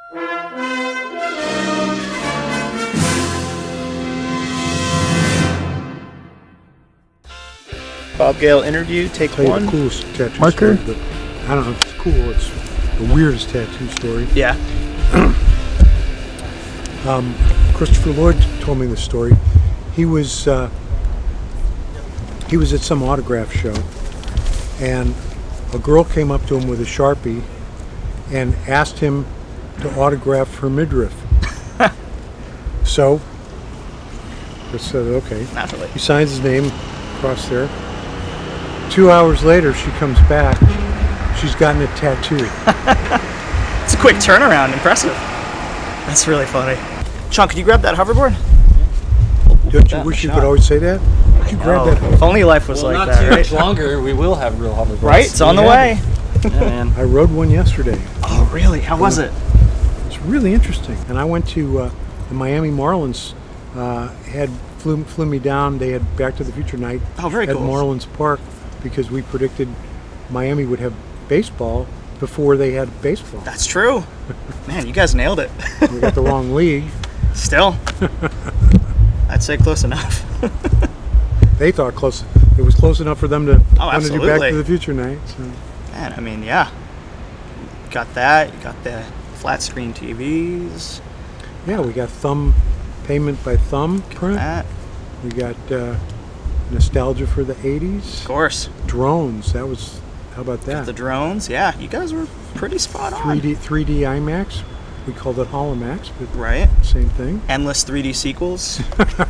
Bob Gale interview, take one. The coolest tattoo Marker. story, but I don't know if it's cool. It's the weirdest tattoo story. Yeah. Christopher Lloyd told me this story. He was at some autograph show, and a girl came up to him with a Sharpie and asked him to autograph her midriff. So Chris said, okay. Naturally. He signs his name across there. 2 hours later, she comes back. She's gotten a tattoo. It's a quick turnaround. Impressive. That's really funny. Sean, could you grab that hoverboard? Don't you wish you could always say that? Could you grab that? If only life was like not that, too right? much longer, we will have real hoverboards. Right? It's on the way. Yeah, man. I rode one yesterday. Oh, really? How was it? It's really interesting. And I went to the Miami Marlins. Flew me down. They had Back to the Future night Oh, very at cool. Marlins Park because we predicted Miami would have baseball before they had baseball. That's true. Man, you guys nailed it. We got the wrong league. Still. I'd say close enough. They thought it was close enough for them to want to do Back absolutely. to the Future night. So. Man, I mean, yeah. You got that. You got the flat screen TVs. Yeah, we got payment by thumb print. That. We got nostalgia for the 80s. Of course. Drones. How about that? The drones. Yeah, you guys were pretty spot on. 3D IMAX. We called it Holomax, but Right. same thing. Endless 3D sequels.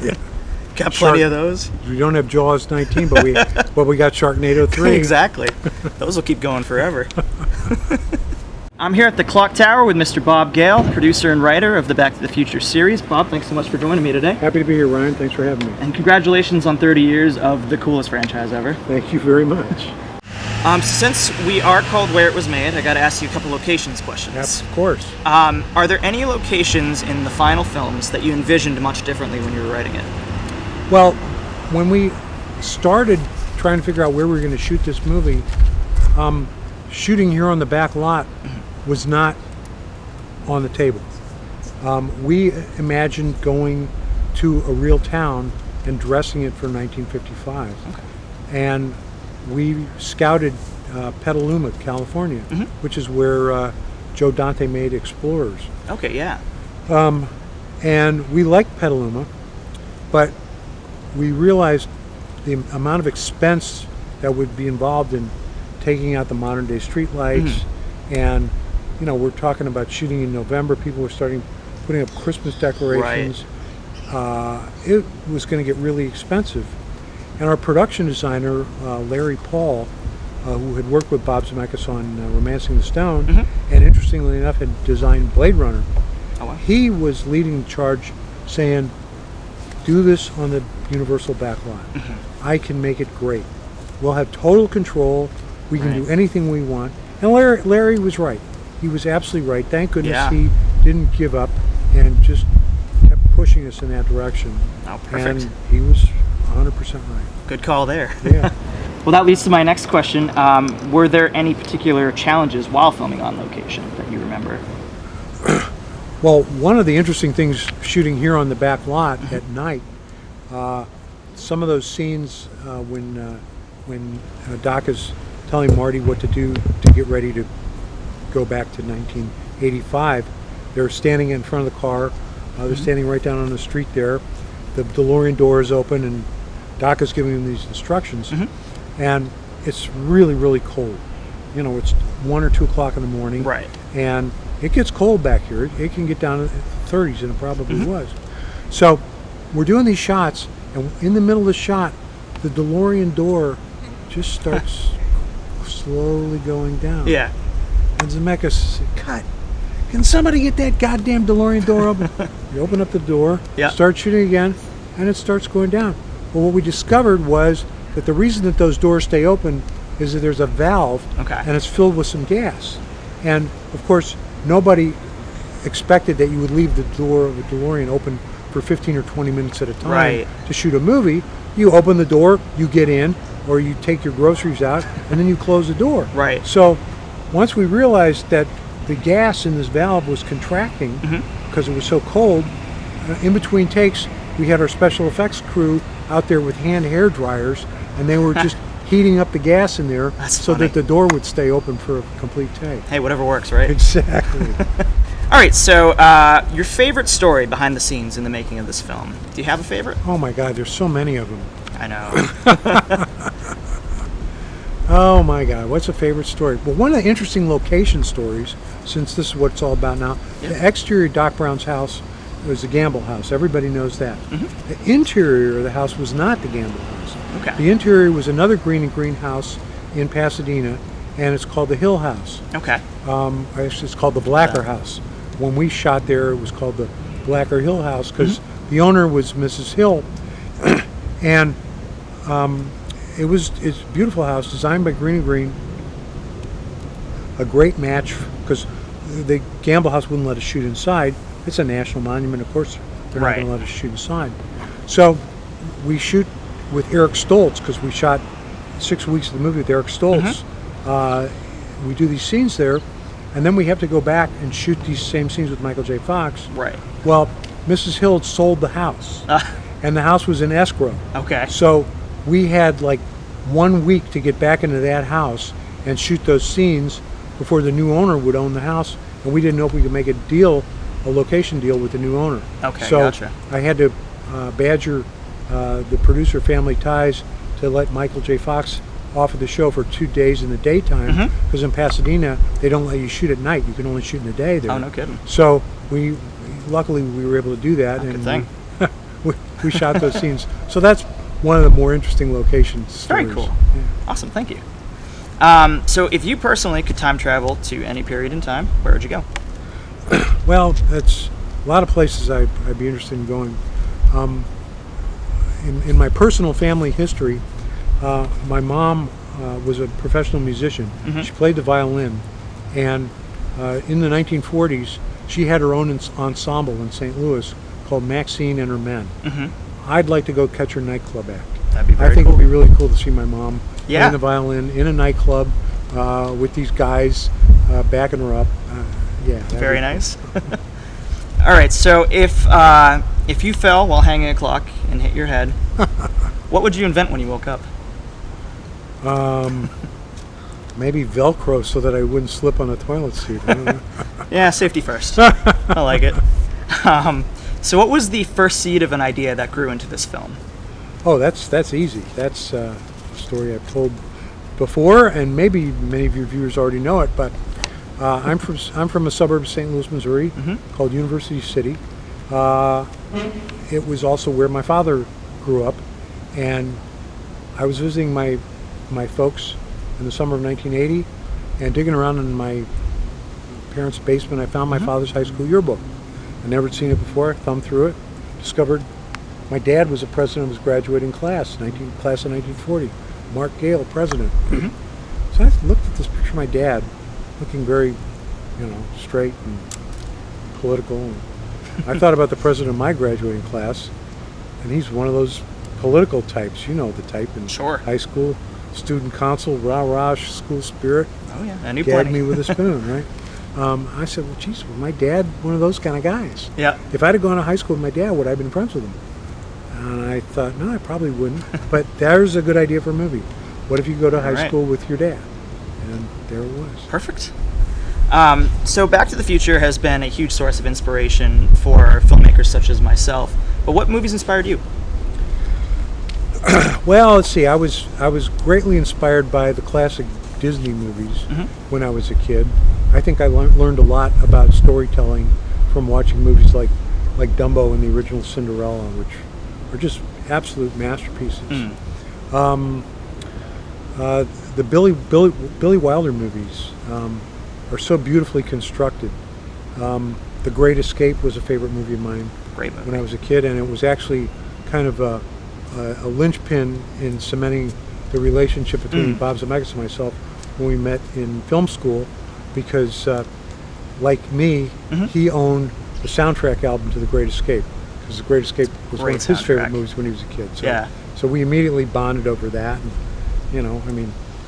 Yeah. Got plenty of those. We don't have Jaws 19, but we got Sharknado 3. Exactly. Those will keep going forever. I'm here at the Clock Tower with Mr. Bob Gale, producer and writer of the Back to the Future series. Bob, thanks so much for joining me today. Happy to be here, Ryan. Thanks for having me. And congratulations on 30 years of the coolest franchise ever. Thank you very much. Since we are called Where It Was Made, I got to ask you a couple locations questions. Yes, of course. Are there any locations in the final films that you envisioned much differently when you were writing it? Well, when we started trying to figure out where we were going to shoot this movie, shooting here on the back lot was not on the table. We imagined going to a real town and dressing it for 1955. Okay. And we scouted Petaluma, California, which is where Joe Dante made Explorers. Okay, yeah. And we liked Petaluma, but we realized the amount of expense that would be involved in taking out the modern day street lights. And, you know, we're talking about shooting in November. People were putting up Christmas decorations. Right. It was going to get really expensive. And our production designer, Larry Paul, who had worked with Bob Zemeckis on Romancing the Stone, and interestingly enough had designed Blade Runner, Oh, wow. he was leading the charge saying, do this on the Universal backlot. I can make it great. We'll have total control. We can do anything we want. And Larry was right. He was absolutely right. Thank goodness he didn't give up and just kept pushing us in that direction. Oh, perfect. And he was 100% right. Good call there. Yeah. Well, that leads to my next question. Were there any particular challenges while filming on location that you remember? Well, one of the interesting things shooting here on the back lot at night, some of those scenes when Doc is telling Marty what to do to get ready to go back to 1985, they're standing in front of the car. They're standing right down on the street there. The DeLorean door is open, and Doc is giving them these instructions. And it's really, really cold. You know, it's 1 or 2 o'clock in the morning. Right. And it gets cold back here. It can get down to the 30s, and it probably was. So we're doing these shots, and in the middle of the shot, the DeLorean door just starts slowly going down. Yeah. And Zemeckis said, "Cut! Can somebody get that goddamn DeLorean door open?" You open up the door, start shooting again, and it starts going down. Well, what we discovered was that the reason that those doors stay open is that there's a valve, and it's filled with some gas. And of course, nobody expected that you would leave the door of a DeLorean open for 15 or 20 minutes at a time to shoot a movie. You open the door, you get in, or you take your groceries out, and then you close the door. Right. So once we realized that the gas in this valve was contracting Mm-hmm. because it was so cold. In between takes, we had our special effects crew out there with hand hair dryers, and they were just heating up the gas in there so funny. that the door would stay open for a complete take. Hey, whatever works, right? Exactly. All right, so your favorite story behind the scenes in the making of this film. Do you have a favorite? Oh my God, there's so many of them. I know. Oh my God, what's a favorite story? Well, one of the interesting location stories, since this is what it's all about now, the exterior of Doc Brown's house was the Gamble house. Everybody knows that. Mm-hmm. The interior of the house was not the Gamble house. Okay. The interior was another green and green house in Pasadena, and it's called the Hill House. Okay. Actually, it's called the Blacker House. When we shot there, it was called the Blacker Hill House because the owner was Mrs. Hill, and it's a beautiful house designed by Green and Green. A great match because the Gamble House wouldn't let us shoot inside. It's a national monument, of course. They're not going to let us shoot inside. So we shoot with Eric Stoltz because we shot 6 weeks of the movie with Eric Stoltz. We do these scenes there, and then we have to go back and shoot these same scenes with Michael J. Fox. Right. Well, Mrs. Hill had sold the house, and the house was in escrow. Okay. So we had like 1 week to get back into that house and shoot those scenes before the new owner would own the house, and we didn't know if we could make a location deal with the new owner. Okay, so gotcha. I had to badger the producer Family Ties to let Michael J. Fox off of the show for 2 days in the daytime because in Pasadena they don't let you shoot at night. You can only shoot in the day there. Oh, no kidding. So luckily we were able to do that, Good and thing. we shot those scenes. So that's one of the more interesting locations. Very cool. Yeah. Awesome, thank you. So if you personally could time travel to any period in time, where would you go? Well, that's a lot of places I'd be interested in going. In my personal family history, my mom was a professional musician. She played the violin, and in the 1940s, she had her own ensemble in St. Louis called Maxine and Her Men. I'd like to go catch her nightclub act. That'd be very I think cool. it'd be really cool to see my mom Yeah. playing the violin in a nightclub with these guys backing her up. Very nice. All right, so if you fell while hanging a clock and hit your head, what would you invent when you woke up? Maybe Velcro so that I wouldn't slip on a toilet seat. I don't know. Yeah, safety first. I like it. So what was the first seed of an idea that grew into this film? Oh, that's easy. That's a story I've told before, and maybe many of your viewers already know it. But I'm from a suburb of St. Louis, Missouri, called University City. It was also where my father grew up, and I was visiting my folks in the summer of 1980, and digging around in my parents' basement, I found my father's high school yearbook. I never had seen it before. I thumbed through it, discovered my dad was the president of his graduating class, class of 1940. Bob Gale, president. So I looked at this picture of my dad, looking very, straight and political. And I thought about the president of my graduating class, and he's one of those political types. You know the type in high school, student council, rah-rah, school spirit. Oh yeah, I knew Gagged plenty. me with a spoon, right? I said, well, geez, was my dad one of those kind of guys? Yeah. If I'd have gone to high school with my dad, would I have been friends with him? And I thought, no, I probably wouldn't. But there's a good idea for a movie. What if you go to high school with your dad? And there it was. Perfect. So Back to the Future has been a huge source of inspiration for filmmakers such as myself. But what movies inspired you? Well, let's see. I was greatly inspired by the classic Disney movies when I was a kid. I think I learned a lot about storytelling from watching movies like Dumbo and the original Cinderella, which are just absolute masterpieces. The Billy Wilder movies are so beautifully constructed. The Great Escape was a favorite movie of mine Great movie. when I was a kid, and it was actually kind of a linchpin in cementing the relationship between Bob Zemeckis and myself when we met in film school, because like me, he owned the soundtrack album to The Great Escape, because The Great Escape was one of his favorite movies when he was a kid. So, so we immediately bonded over that, and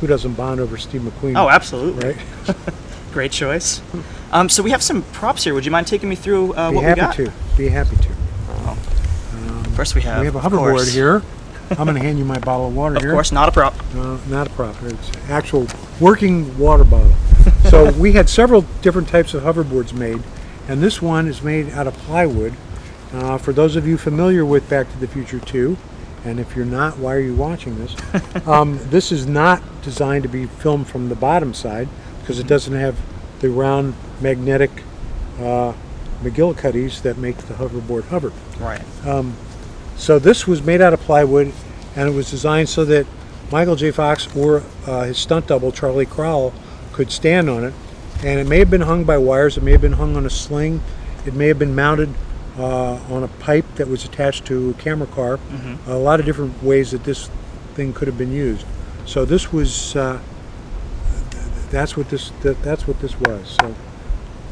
who doesn't bond over Steve McQueen? Oh, absolutely. Right? Great choice. So we have some props here. Would you mind taking me through what we got? Be happy to. Oh. First we have a hoverboard here. I'm going to hand you my bottle of water here. Of course, not a prop. No, not a prop. It's actual working water bottle. So we had several different types of hoverboards made, and this one is made out of plywood. For those of you familiar with Back to the Future 2, and if you're not, why are you watching this? This is not designed to be filmed from the bottom side because it doesn't have the round magnetic McGillicuddies that make the hoverboard hover. Right. So this was made out of plywood, and it was designed so that Michael J. Fox or his stunt double, Charlie Crowell, could stand on it. And it may have been hung by wires, it may have been hung on a sling, it may have been mounted on a pipe that was attached to a camera car. A lot of different ways that this thing could have been used. So this was that's what this was. So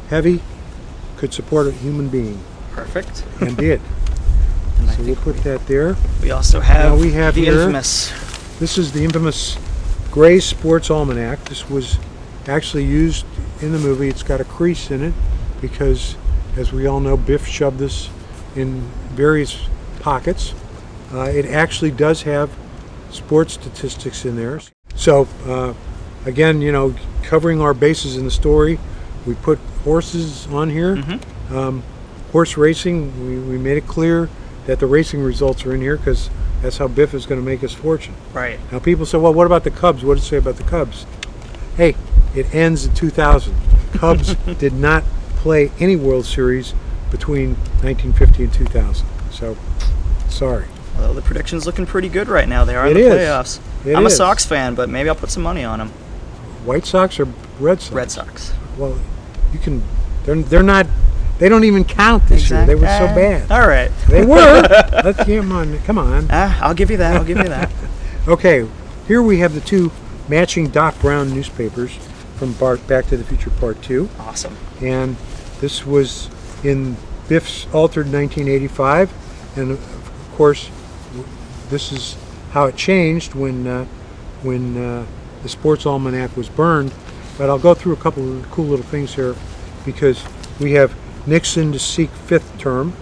heavy, could support a human being. Perfect. And did. So we'll put that there. We also have, we have the here, infamous. This is the infamous gray sports almanac. This was actually used in the movie. It's got a crease in it because, as we all know, Biff shoved this in various pockets. It actually does have sports statistics in there. So again, you know, covering our bases in the story, we put horses on here. Horse racing, we made it clear that the racing results are in here because that's how Biff is going to make his fortune. Right. Now people say, well, what about the Cubs? What does it say about the Cubs? Hey, it ends in 2000. Cubs did not play any World Series between 1950 and 2000. So, sorry. Well, the prediction's looking pretty good right now. They are in It the is. playoffs. It I'm a is. Sox fan, but maybe I'll put some money on them. White Sox or Red Sox? Red Sox. Well, you can. They're not. They don't even count this year. They were so bad. All right. They were. Let's get them on. Come on. I'll give you that. I'll give you that. Okay. Here we have the two matching Doc Brown newspapers from Back to the Future Part 2. Awesome. And this was in Biff's altered 1985, and of course this is how it changed when the Sports Almanac was burned. But I'll go through a couple of cool little things here because we have Nixon to seek fifth term.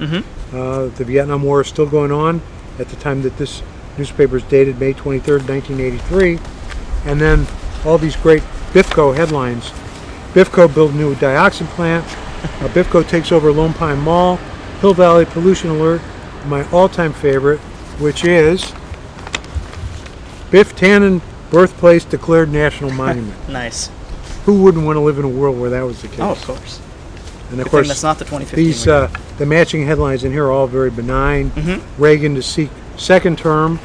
The Vietnam War is still going on at the time that this newspaper is dated, May 23rd, 1983. And then all these great BIFCO headlines. BIFCO build new dioxin plant. BIFCO takes over Lone Pine Mall. Hill Valley pollution alert. My all-time favorite, which is Biff Tannen birthplace declared national monument. Nice. Who wouldn't want to live in a world where that was the case? Oh, of course. And of Good course, thing that's not the 2015. these the matching headlines in here are all very benign. Mm-hmm. Reagan to seek second term,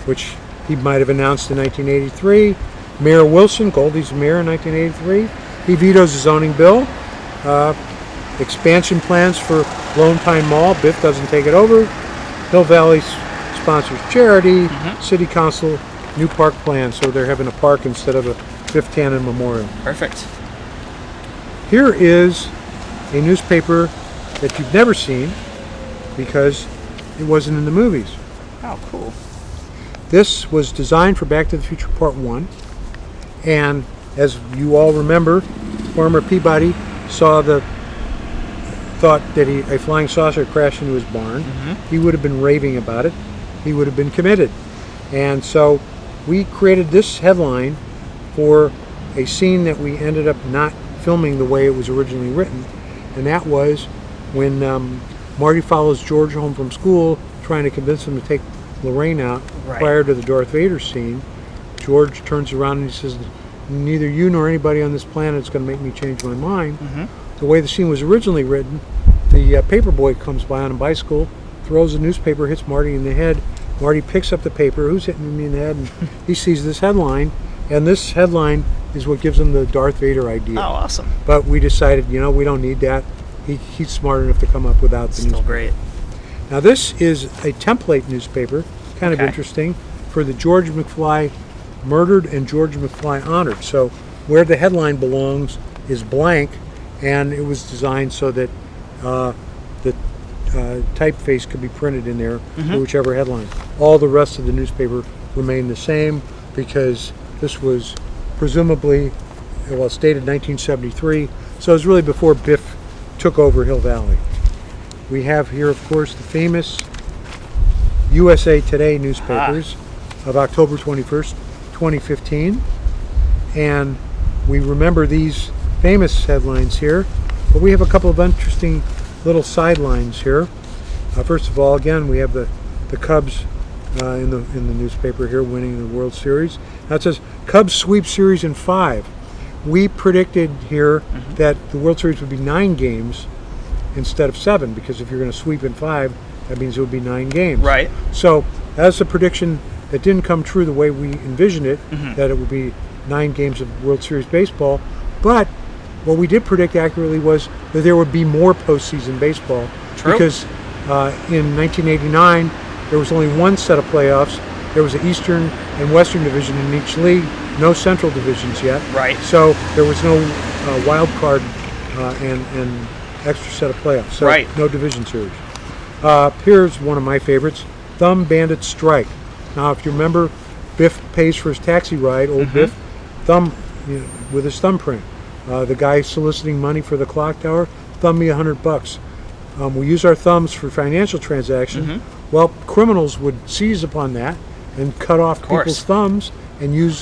which he might have announced in 1983. Mayor Wilson, Goldie's mayor in 1983. He vetoes the zoning bill. Expansion plans for Lone Pine Mall. Biff doesn't take it over. Hill Valley sponsors charity. Mm-hmm. City Council, new park plan. So they're having a park instead of a Biff Tannen Memorial. Perfect. Here is a newspaper that you've never seen because it wasn't in the movies. Oh, cool. This was designed for Back to the Future Part 1, and as you all remember, Farmer Peabody thought that a flying saucer crashed into his barn. Mm-hmm. He would have been raving about it. He would have been committed. And so we created this headline for a scene that we ended up not filming the way it was originally written, and that was when Marty follows George home from school trying to convince him to take Lorraine out prior to the Darth Vader scene. George turns around and he says, neither you nor anybody on this planet is going to make me change my mind. The way the scene was originally written, the paperboy comes by on a bicycle, throws a newspaper, hits Marty in the head. Marty picks up the paper, who's hitting me in the head? And he sees this headline, and this headline is what gives him the Darth Vader idea. Oh, awesome. But we decided, we don't need that. He's smart enough to come up without the Still newspaper. great. Now this is a template newspaper, kind of interesting, for the George McFly murdered and George McFly honored. So where the headline belongs is blank, and it was designed so that the typeface could be printed in there for whichever headline. All the rest of the newspaper remained the same because this was presumably, stated 1973, So it was really before Biff took over Hill Valley. We have here, of course, the famous USA Today newspapers of October 21st, 2015. And we remember these famous headlines here, but we have a couple of interesting little sidelines here. First of all, again, we have the Cubs in the newspaper here winning the World Series. Now it says Cubs sweep series in 5. We predicted here that the World Series would be 9 games instead of 7, because if you're going to sweep in 5, that means it would be 9 games. Right. So that's a prediction that didn't come true the way we envisioned it, that it would be 9 games of World Series baseball. But what we did predict accurately was that there would be more postseason baseball. True. Because in 1989, there was only one set of playoffs. There was an Eastern and Western division in each league, no Central divisions yet. Right. So there was no wild card and extra set of playoffs. So right. No division series. Here's one of my favorites, Thumb Bandit Strike. Now, if you remember, Biff pays for his taxi ride, old Biff, thumb, with his thumbprint. The guy soliciting money for the clock tower, thumb me $100. We use our thumbs for financial transactions. Well, criminals would seize upon that and cut off people's thumbs and use,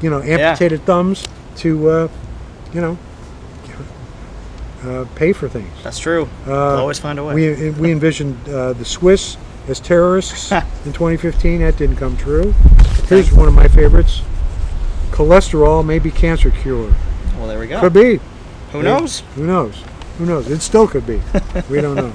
amputated thumbs to, pay for things. That's true. They'll always find a way. We envisioned the Swiss as terrorists in 2015. That didn't come true. Here's one of my favorites. Cholesterol may be cancer cure. Well, there we go. Could be. Who knows? Who knows? Who knows? It still could be. We don't know.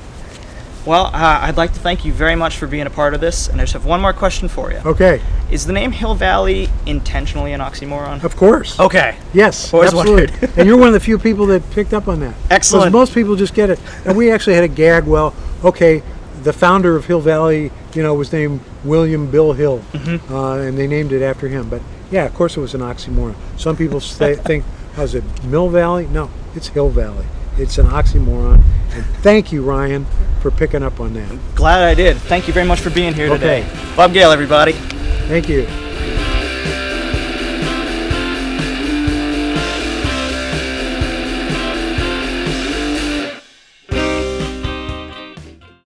Well, I'd like to thank you very much for being a part of this, and I just have one more question for you. Okay. Is the name Hill Valley intentionally an oxymoron? Of course. Okay. Yes, Always absolutely. wondered. And you're one of the few people that picked up on that. Excellent. Because most people just get it. And we actually had a gag. Well, okay, the founder of Hill Valley, was named William Bill Hill, and they named it after him. But yeah, of course it was an oxymoron. Some people think, is it Mill Valley? No, it's Hill Valley. It's an oxymoron. And thank you, Ryan, for picking up on that. Glad I did. Thank you very much for being here Okay. today. Bob Gale, everybody. Thank you.